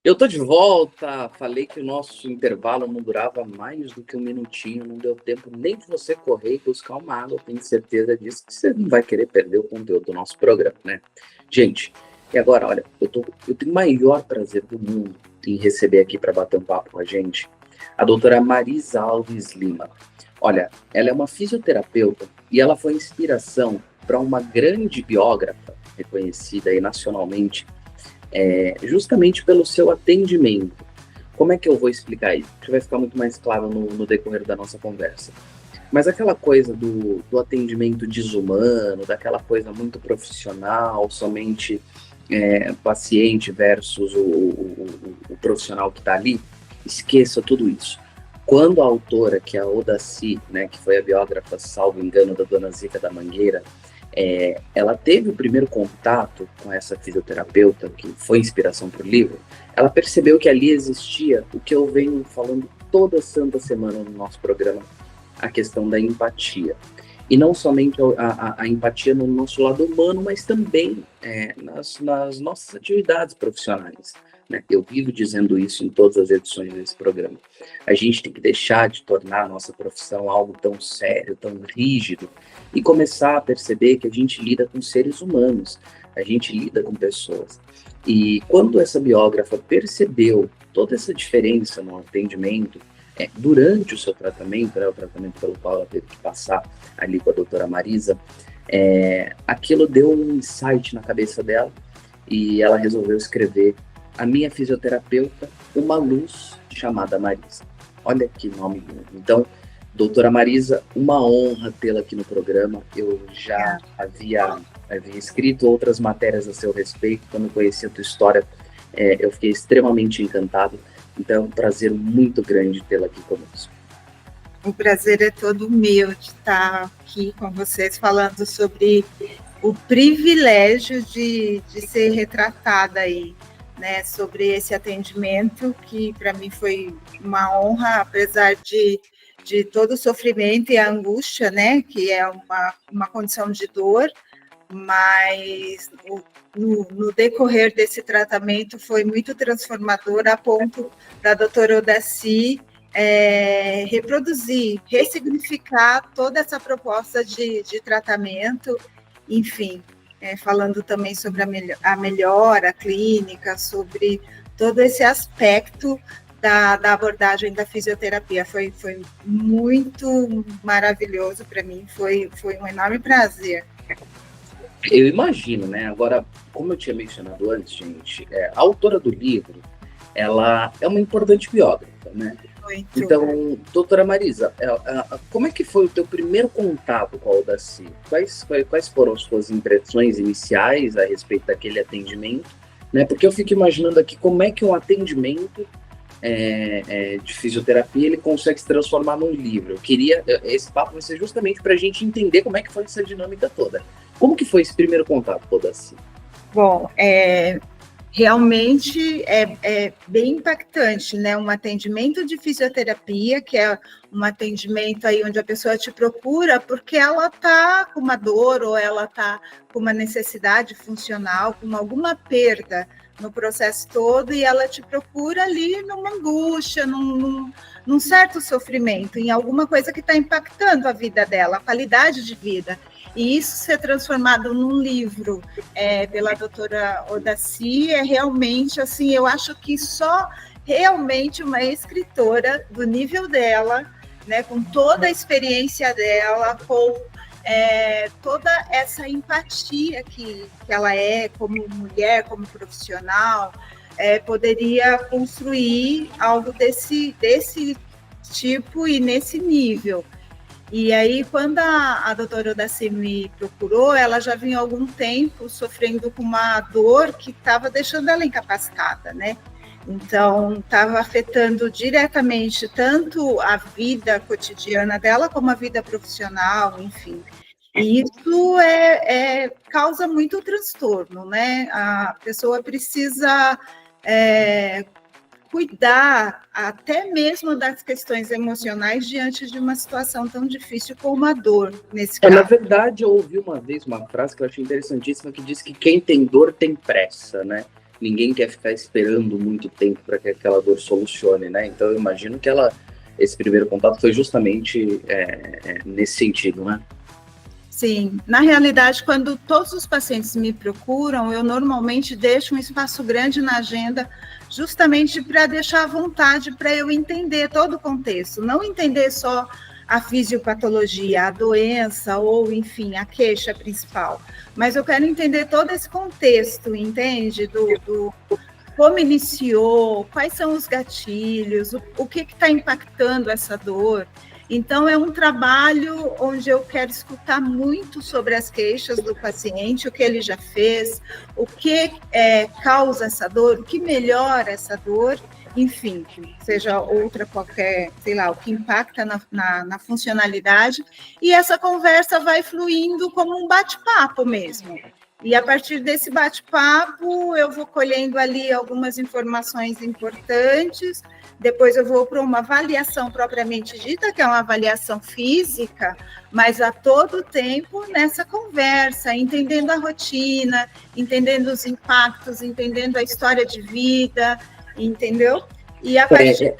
Eu tô de volta. Falei que o nosso intervalo não durava mais do que um minutinho. Não deu tempo nem de você correr e buscar uma água. Eu tenho certeza disso, que você não vai querer perder o conteúdo do nosso programa, né? Gente, e agora, olha, eu tenho o maior prazer do mundo em receber aqui para bater um papo com a gente a doutora Marisa Alves Lima. Olha, ela é uma fisioterapeuta e ela foi inspiração para uma grande biógrafa reconhecida aí nacionalmente, justamente pelo seu atendimento. Como é que eu vou explicar isso? Que vai ficar muito mais claro no decorrer da nossa conversa. Mas aquela coisa do atendimento desumano, daquela coisa muito profissional, somente paciente versus o profissional que está ali, esqueça tudo isso. Quando a autora, que é a Odaci, né, que foi a biógrafa, salvo engano, da Dona Zica da Mangueira, ela teve o primeiro contato com essa fisioterapeuta, que foi inspiração para o livro, ela percebeu que ali existia o que eu venho falando toda santa semana no nosso programa, a questão da empatia. E não somente a empatia no nosso lado humano, mas também nas nossas atividades profissionais, né? Eu vivo dizendo isso em todas as edições desse programa. A gente tem que deixar de tornar a nossa profissão algo tão sério, tão rígido, e começar a perceber que a gente lida com seres humanos, a gente lida com pessoas. E quando essa biógrafa percebeu toda essa diferença no atendimento, durante o seu tratamento, o tratamento pelo qual ela teve que passar ali com a doutora Marisa, aquilo deu um insight na cabeça dela e ela resolveu escrever A Minha Fisioterapeuta, Uma Luz Chamada Marisa. Olha que nome lindo. Então, doutora Marisa, uma honra tê-la aqui no programa. Eu já havia escrito outras matérias a seu respeito. Quando eu conheci a tua história, eu fiquei extremamente encantado. Então, é um prazer muito grande tê-la aqui conosco. O prazer é todo meu de estar aqui com vocês falando sobre o privilégio de ser retratada aí, né, sobre esse atendimento, que para mim foi uma honra, apesar de todo o sofrimento e a angústia, né, que é uma condição de dor, mas no decorrer desse tratamento foi muito transformador, a ponto da doutora Odaci reproduzir, ressignificar toda essa proposta de tratamento, enfim, falando também sobre a melhora clínica, sobre todo esse aspecto da abordagem da fisioterapia. Foi muito maravilhoso para mim, foi um enorme prazer. Eu imagino, né? Agora, como eu tinha mencionado antes, gente, a autora do livro, ela é uma importante biógrafa, né? Muito. Então, doutora Marisa, como é que foi o teu primeiro contato com a Odaci? Quais foram as suas impressões iniciais a respeito daquele atendimento? Né? Porque eu fico imaginando aqui como é que um atendimento de fisioterapia ele consegue se transformar num livro. Esse papo vai ser justamente para a gente entender como é que foi essa dinâmica toda. Como que foi esse primeiro contato com a Odaci? Bom, realmente é bem impactante, né? Um atendimento de fisioterapia, que é um atendimento aí onde a pessoa te procura porque ela está com uma dor ou ela está com uma necessidade funcional, com alguma perda no processo todo, e ela te procura ali numa angústia, num certo sofrimento, em alguma coisa que está impactando a vida dela, a qualidade de vida. E isso ser transformado num livro pela doutora Odaci é realmente, assim, eu acho que só realmente uma escritora do nível dela, né, com toda a experiência dela, com toda essa empatia que ela é como mulher, como profissional, poderia construir algo desse tipo e nesse nível. E aí, quando a doutora Odaci me procurou, ela já vinha há algum tempo sofrendo com uma dor que estava deixando ela incapacitada, né? Então, estava afetando diretamente tanto a vida cotidiana dela, como a vida profissional, enfim. E isso causa muito transtorno, né? A pessoa precisa cuidar até mesmo das questões emocionais diante de uma situação tão difícil como a dor, nesse caso. Na verdade, eu ouvi uma vez uma frase que eu achei interessantíssima, que diz que quem tem dor tem pressa, né? ninguém quer ficar esperando muito tempo para que aquela dor solucione, né? Então eu imagino que esse primeiro contato foi justamente nesse sentido, né? Sim, na realidade, quando todos os pacientes me procuram, eu normalmente deixo um espaço grande na agenda, justamente para deixar à vontade para eu entender todo o contexto, não entender só a fisiopatologia, a doença ou, enfim, a queixa principal, mas eu quero entender todo esse contexto, entende? Do como iniciou, quais são os gatilhos, o que está impactando essa dor. Então, é um trabalho onde eu quero escutar muito sobre as queixas do paciente, o que ele já fez, o que causa essa dor, o que melhora essa dor, enfim, seja outra qualquer, sei lá, o que impacta na funcionalidade, e essa conversa vai fluindo como um bate-papo mesmo. E a partir desse bate-papo, eu vou colhendo ali algumas informações importantes, depois eu vou para uma avaliação propriamente dita, que é uma avaliação física, mas a todo tempo nessa conversa, entendendo a rotina, entendendo os impactos, entendendo a história de vida, entendeu? E a partir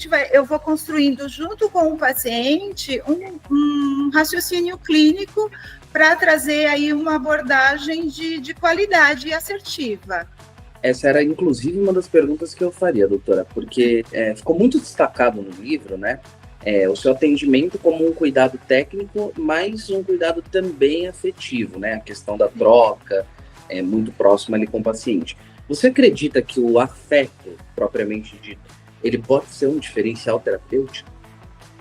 daí eu vou construindo junto com o paciente um raciocínio clínico para trazer aí uma abordagem de qualidade e assertiva. Essa era, inclusive, uma das perguntas que eu faria, doutora, porque ficou muito destacado no livro, né? O seu atendimento como um cuidado técnico, mas um cuidado também afetivo, né? A questão da troca, muito próxima ali com o paciente. Você acredita que o afeto, propriamente dito, ele pode ser um diferencial terapêutico?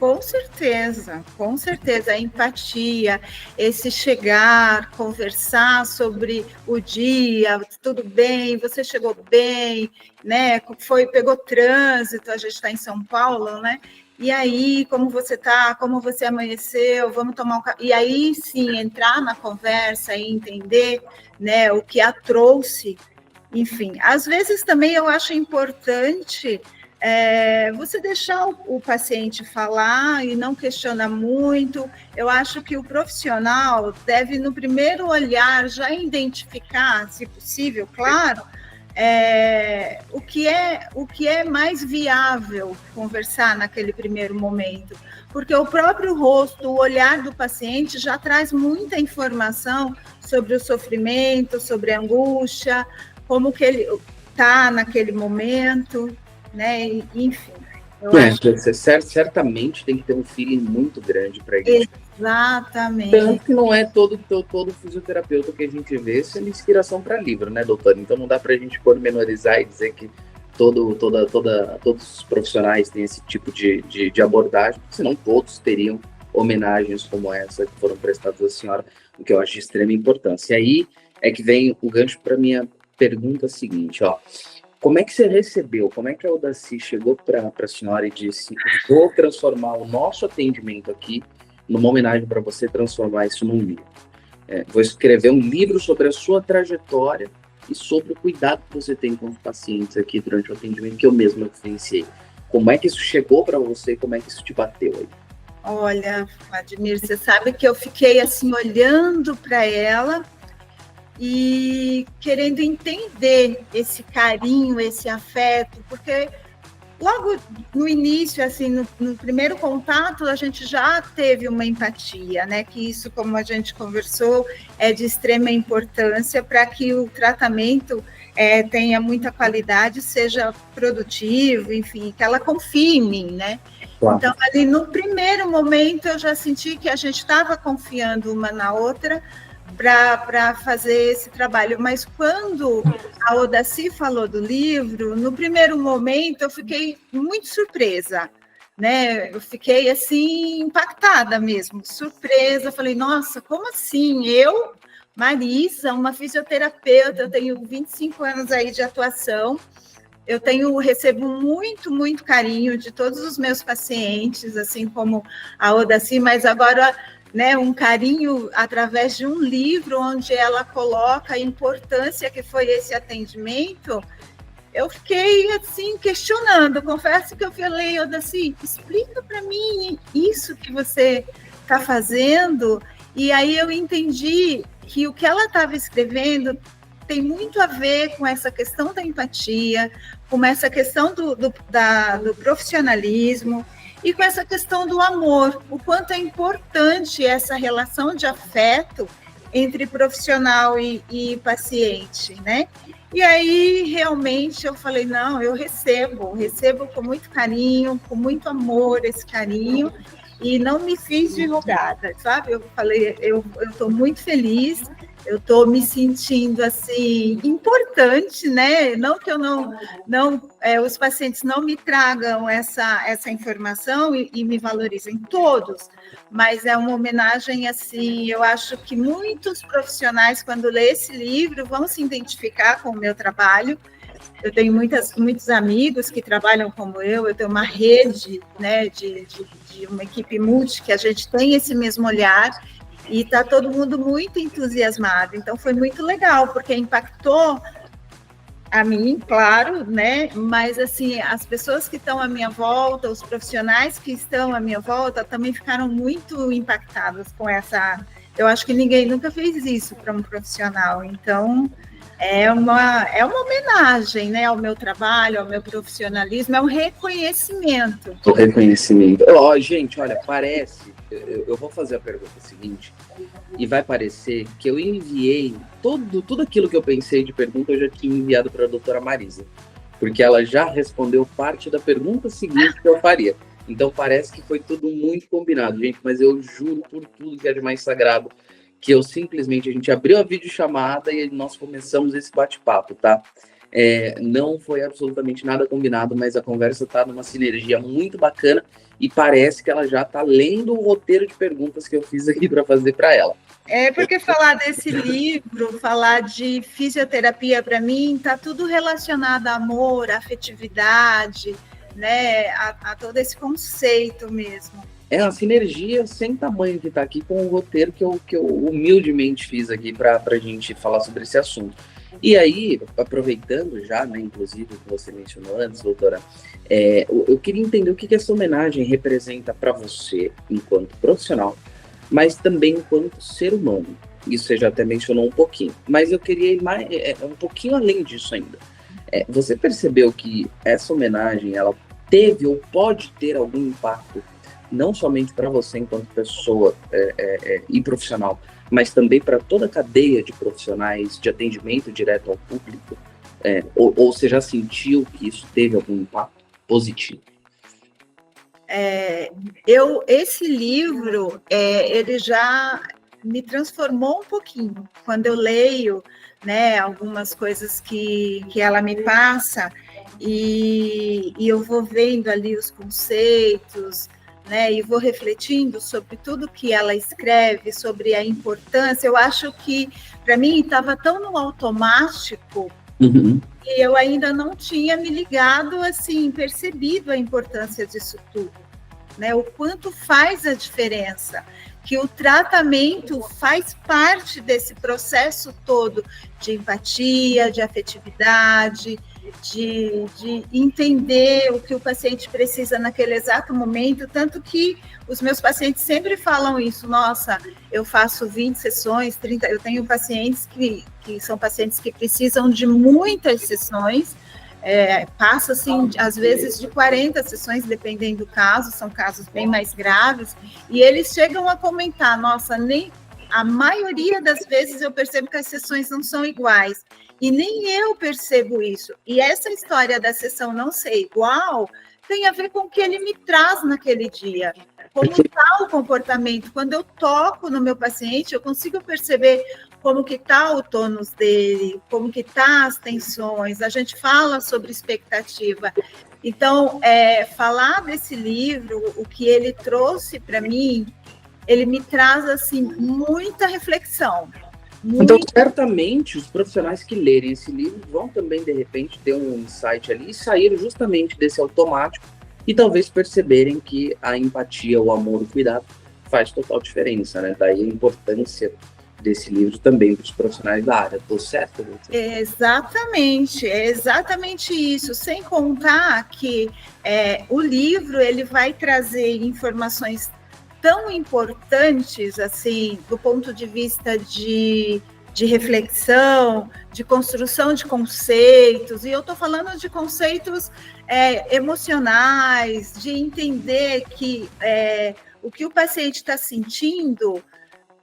Com certeza, com certeza. A empatia, esse chegar, conversar sobre o dia, tudo bem, você chegou bem, né? Pegou trânsito, a gente está em São Paulo, né? E aí, como você está? Como você amanheceu? Vamos tomar um café. E aí, sim, entrar na conversa e entender, né, o que a trouxe. Enfim, às vezes também eu acho importante você deixar o paciente falar e não questiona muito. Eu acho que o profissional deve, no primeiro olhar, já identificar, se possível, claro, o que é mais viável conversar naquele primeiro momento, porque o próprio rosto, o olhar do paciente já traz muita informação sobre o sofrimento, sobre a angústia, como que ele está naquele momento, né? Enfim, certamente tem que ter um feeling muito grande para isso. Exatamente. Tanto que não é todo fisioterapeuta que a gente vê sendo inspiração para livro, né, doutora? Então não dá para a gente pormenorizar e dizer que todos os profissionais têm esse tipo de abordagem, senão todos teriam homenagens como essa que foram prestadas à senhora, o que eu acho de extrema importância. E aí é que vem o gancho para minha pergunta seguinte, ó. Como é que você recebeu, como é que a Audacy chegou para a senhora e disse: vou transformar o nosso atendimento aqui numa homenagem para você, transformar isso num livro? Vou escrever um livro sobre a sua trajetória e sobre o cuidado que você tem com os pacientes aqui durante o atendimento que eu mesma vivenciei. Como é que isso chegou para você e como é que isso te bateu aí? Olha, Admir, você sabe que eu fiquei assim olhando para ela e querendo entender esse carinho, esse afeto, porque logo no início, assim, no primeiro contato, a gente já teve uma empatia, né? Que isso, como a gente conversou, é de extrema importância para que o tratamento tenha muita qualidade, seja produtivo, enfim, que ela confie em mim, né? Claro. Então, ali no primeiro momento, eu já senti que a gente estava confiando uma na outra para fazer esse trabalho, mas quando a Audacy falou do livro, no primeiro momento eu fiquei muito surpresa, né? Eu fiquei assim impactada mesmo, surpresa. Falei, nossa, como assim? Eu, Marisa, uma fisioterapeuta, eu tenho 25 anos aí de atuação, recebo muito, muito carinho de todos os meus pacientes, assim como a Audacy, mas agora, né, um carinho através de um livro onde ela coloca a importância que foi esse atendimento. Eu fiquei assim questionando, confesso que eu falei, Audacy, explica para mim isso que você está fazendo. E aí eu entendi que o que ela estava escrevendo tem muito a ver com essa questão da empatia, com essa questão do profissionalismo e com essa questão do amor, o quanto é importante essa relação de afeto entre profissional e paciente, né? E aí, realmente, eu falei, não, eu recebo com muito carinho, com muito amor esse carinho, e não me fiz de rogada, sabe? Eu falei, eu estou muito feliz, eu estou me sentindo, assim, importante, né? Não que eu os pacientes não me tragam essa informação e me valorizem todos, mas é uma homenagem, assim, eu acho que muitos profissionais, quando lê esse livro, vão se identificar com o meu trabalho. Eu tenho muitos amigos que trabalham como eu tenho uma rede, né, de uma equipe multi, que a gente tem esse mesmo olhar, e está todo mundo muito entusiasmado. Então, foi muito legal, porque impactou a mim, claro, né? Mas, assim, as pessoas que estão à minha volta, os profissionais que estão à minha volta, também ficaram muito impactados com essa... Eu acho que ninguém nunca fez isso para um profissional. Então, é uma homenagem, né, ao meu trabalho, ao meu profissionalismo, é um reconhecimento. O reconhecimento. Gente, olha, parece... Eu vou fazer a pergunta seguinte, e vai parecer que eu enviei tudo aquilo que eu pensei de pergunta, eu já tinha enviado para a doutora Marisa, porque ela já respondeu parte da pergunta seguinte que eu faria. Então parece que foi tudo muito combinado, gente, mas eu juro por tudo que é de mais sagrado, que a gente abriu a videochamada e nós começamos esse bate-papo, tá? Não foi absolutamente nada combinado, mas a conversa tá numa sinergia muito bacana e parece que ela já tá lendo o roteiro de perguntas que eu fiz aqui para fazer para ela. Porque falar desse livro, falar de fisioterapia, para mim, tá tudo relacionado a amor, a afetividade, né, a todo esse conceito mesmo. É uma sinergia sem tamanho que tá aqui com o roteiro que eu humildemente fiz aqui para a gente falar sobre esse assunto. E aí, aproveitando já, né, inclusive o que você mencionou antes, doutora, eu queria entender o que essa homenagem representa para você enquanto profissional, mas também enquanto ser humano. Isso você já até mencionou um pouquinho, mas eu queria ir um pouquinho além disso ainda. Você percebeu que essa homenagem, ela teve ou pode ter algum impacto, não somente para você enquanto pessoa e profissional, mas também para toda a cadeia de profissionais de atendimento direto ao público? Ou você já sentiu que isso teve algum impacto positivo? Esse livro, ele já me transformou um pouquinho. Quando eu leio, né, algumas coisas que ela me passa, e eu vou vendo ali os conceitos, né, e vou refletindo sobre tudo que ela escreve, sobre a importância. Eu acho que, para mim, estava tão no automático, e eu ainda não tinha me ligado, assim, percebido a importância disso tudo, né, o quanto faz a diferença, que o tratamento faz parte desse processo todo de empatia, de afetividade, de entender o que o paciente precisa naquele exato momento, tanto que os meus pacientes sempre falam isso: nossa, eu faço 20 sessões, 30, eu tenho pacientes que são pacientes que precisam de muitas sessões, passa, assim, às vezes de 40 sessões, dependendo do caso, são casos bem mais graves, e eles chegam a comentar: nossa, nem a maioria das vezes eu percebo que as sessões não são iguais, e nem eu percebo isso. E essa história da sessão não ser igual tem a ver com o que ele me traz naquele dia, como está o comportamento. Quando eu toco no meu paciente, eu consigo perceber como que está o tônus dele, como que está as tensões, a gente fala sobre expectativa. Então, falar desse livro, o que ele trouxe para mim, ele me traz, assim, muita reflexão. Então, certamente, os profissionais que lerem esse livro vão também, de repente, ter um insight ali e sair justamente desse automático e talvez perceberem que a empatia, o amor, o cuidado faz total diferença, né? Daí a importância desse livro também para os profissionais da área. Estou certo? Exatamente, é exatamente isso. Sem contar que o livro ele vai trazer informações tão importantes, assim, do ponto de vista de de reflexão, de construção de conceitos, e eu estou falando de conceitos emocionais, de entender que o que o paciente está sentindo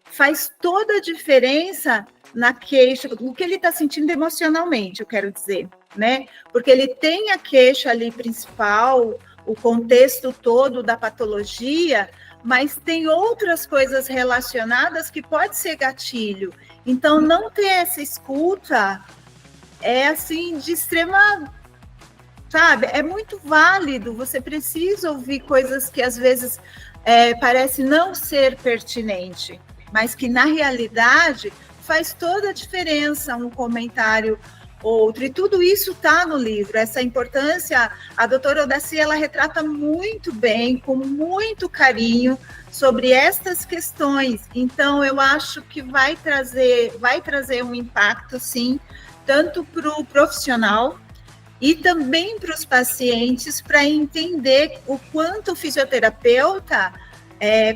faz toda a diferença na queixa, o que ele está sentindo emocionalmente, eu quero dizer, né? Porque ele tem a queixa ali principal, o contexto todo da patologia, mas tem outras coisas relacionadas que pode ser gatilho. Então, não ter essa escuta é, assim, de extrema... Sabe? É muito válido, você precisa ouvir coisas que, às vezes, parece não ser pertinente, mas que, na realidade, faz toda a diferença um comentário outro, e tudo isso está no livro, essa importância, a doutora Odaci, ela retrata muito bem, com muito carinho, sobre estas questões, então eu acho que vai trazer um impacto, sim, tanto para o profissional, e também para os pacientes, para entender o quanto o fisioterapeuta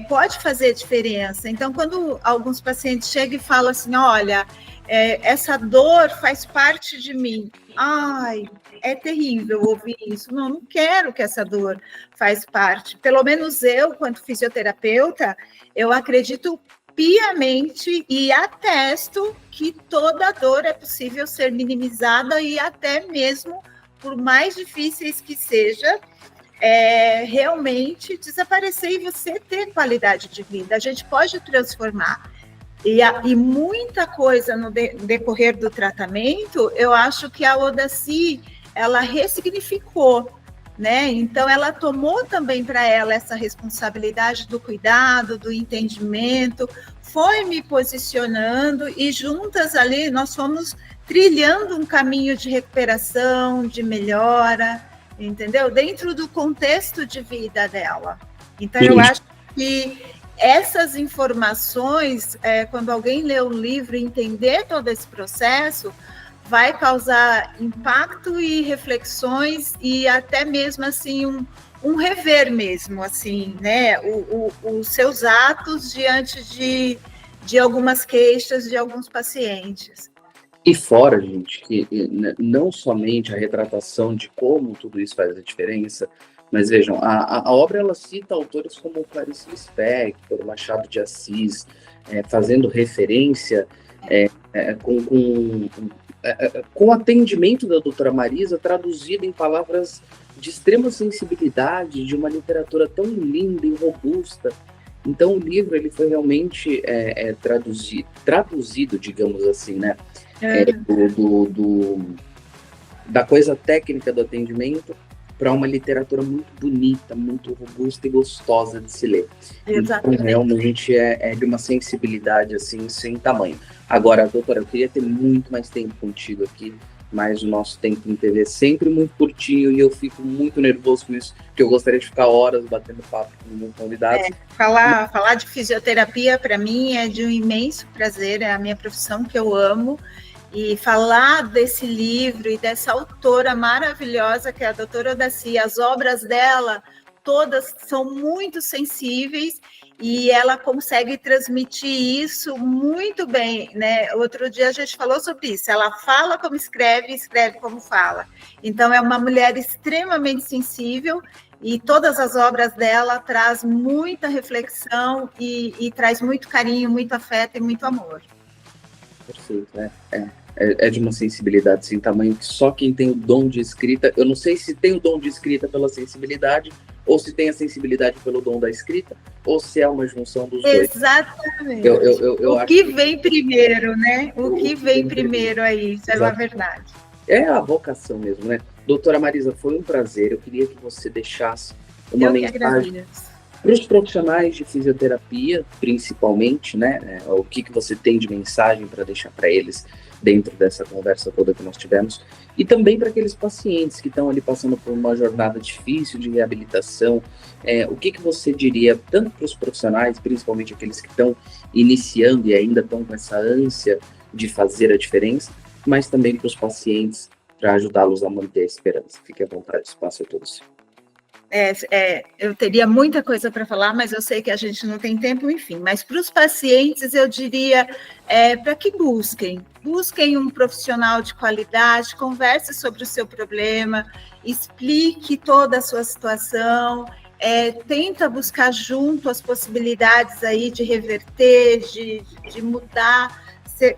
pode fazer diferença. Então, quando alguns pacientes chegam e falam assim, olha, essa dor faz parte de mim. Ai, é terrível ouvir isso. Não quero que essa dor faz parte. Pelo menos eu, quanto fisioterapeuta, eu acredito piamente e atesto que toda dor é possível ser minimizada e até mesmo, por mais difíceis que seja, realmente desaparecer e você ter qualidade de vida. A gente pode transformar. E muita coisa no decorrer do tratamento, eu acho que a Odaci, ela ressignificou, né? Então, ela tomou também para ela essa responsabilidade do cuidado, do entendimento, foi me posicionando e juntas ali nós fomos trilhando um caminho de recuperação, de melhora, entendeu? Dentro do contexto de vida dela. Então, eu acho que essas informações, quando alguém lê o livro e entender todo esse processo, vai causar impacto e reflexões e até mesmo assim um rever mesmo, assim, né? Os seus atos diante de algumas queixas de alguns pacientes. E fora, gente, que não somente a retratação de como tudo isso faz a diferença, mas vejam, a obra ela cita autores como Clarice Lispector, Machado de Assis, fazendo referência com o atendimento da doutora Marisa traduzido em palavras de extrema sensibilidade, de uma literatura tão linda e robusta. Então o livro ele foi realmente traduzido, digamos assim, né? Da coisa técnica do atendimento para uma literatura muito bonita, muito robusta e gostosa de se ler. Exatamente. Então, realmente é de uma sensibilidade assim, sem tamanho. Agora, doutora, eu queria ter muito mais tempo contigo aqui, mas o nosso tempo em TV é sempre muito curtinho e eu fico muito nervoso com isso, porque eu gostaria de ficar horas batendo papo com meus convidados. Falar de fisioterapia, para mim, é de um imenso prazer, é a minha profissão que eu amo. E falar desse livro e dessa autora maravilhosa que é a doutora Odaci, as obras dela todas são muito sensíveis e ela consegue transmitir isso muito bem, né? Outro dia a gente falou sobre isso, ela fala como escreve e escreve como fala. Então é uma mulher extremamente sensível e todas as obras dela traz muita reflexão e traz muito carinho, muito afeto e muito amor. Perfeito, é de uma sensibilidade sem tamanho que só quem tem o dom de escrita, eu não sei se tem o dom de escrita pela sensibilidade, ou se tem a sensibilidade pelo dom da escrita, ou se é uma junção dos dois. Exatamente. O que vem primeiro, né? O que vem primeiro aí, isso é uma verdade. É a vocação mesmo, né? Doutora Marisa, foi um prazer, eu queria que você deixasse uma mensagem para os profissionais de fisioterapia, principalmente, né? O que você tem de mensagem para deixar para eles dentro dessa conversa toda que nós tivemos, e também para aqueles pacientes que estão ali passando por uma jornada difícil de reabilitação, o que você diria, tanto para os profissionais, principalmente aqueles que estão iniciando e ainda estão com essa ânsia de fazer a diferença, mas também para os pacientes, para ajudá-los a manter a esperança. Fique à vontade, o espaço é todo seu. Eu teria muita coisa para falar, mas eu sei que a gente não tem tempo, enfim. Mas para os pacientes, eu diria para que busquem um profissional de qualidade, converse sobre o seu problema, explique toda a sua situação, tenta buscar junto as possibilidades aí de reverter, de mudar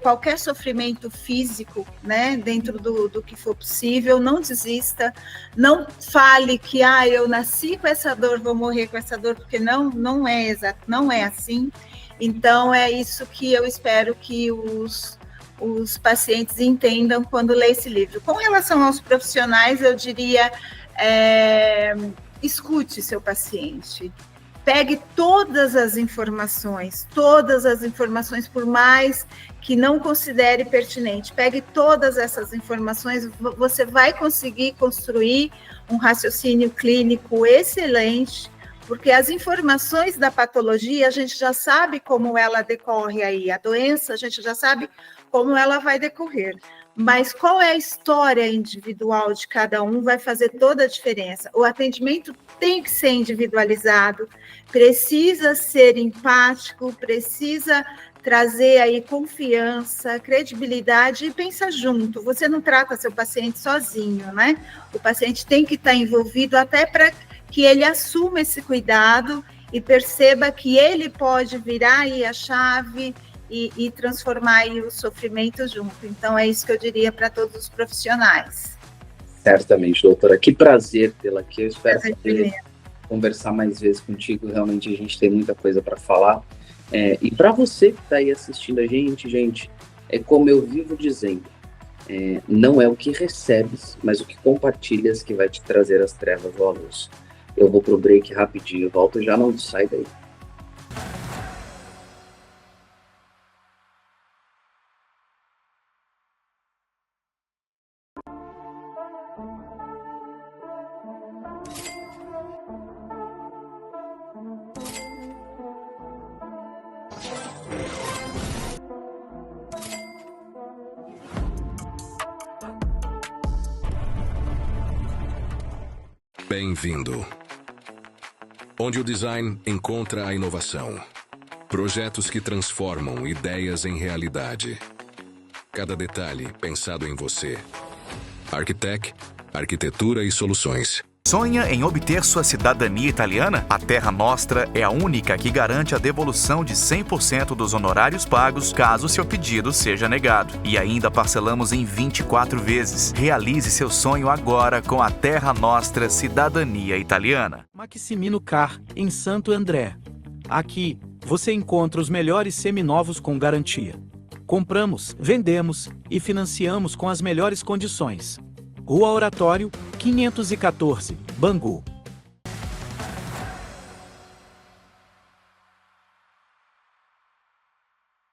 qualquer sofrimento físico, né, dentro do que for possível. Não desista, não fale que eu nasci com essa dor, vou morrer com essa dor, porque não é exato, não é assim. Então é isso que eu espero que os pacientes entendam quando lê esse livro. Com relação aos profissionais, eu diria escute seu paciente. Pegue todas as informações, por mais que não considere pertinente, pegue todas essas informações, você vai conseguir construir um raciocínio clínico excelente, porque as informações da patologia, a gente já sabe como ela decorre aí, a doença, a gente já sabe como ela vai decorrer. Mas qual é a história individual de cada um vai fazer toda a diferença. O atendimento tem que ser individualizado, precisa ser empático, precisa trazer aí confiança, credibilidade e pensa junto. Você não trata seu paciente sozinho, né? O paciente tem que estar envolvido até para que ele assuma esse cuidado e perceba que ele pode virar aí a chave e transformar aí o sofrimento junto. Então, é isso que eu diria para todos os profissionais. Certamente, doutora. Que prazer tê-la aqui. Eu espero poder conversar mais vezes contigo. Realmente, a gente tem muita coisa para falar. E para você que está aí assistindo a gente, é como eu vivo dizendo, não é o que recebes, mas o que compartilhas que vai te trazer as trevas ou a luz. Eu vou pro break rapidinho, volto já, não sai daí. Bem-vindo. Onde o design encontra a inovação. Projetos que transformam ideias em realidade. Cada detalhe pensado em você. Arquitec, arquitetura e soluções. Sonha em obter sua cidadania italiana? A Terra Nostra é a única que garante a devolução de 100% dos honorários pagos caso seu pedido seja negado. E ainda parcelamos em 24 vezes. Realize seu sonho agora com a Terra Nostra Cidadania Italiana. Maximino Car, em Santo André. Aqui, você encontra os melhores seminovos com garantia. Compramos, vendemos e financiamos com as melhores condições. Rua Oratório, 514, Bangu.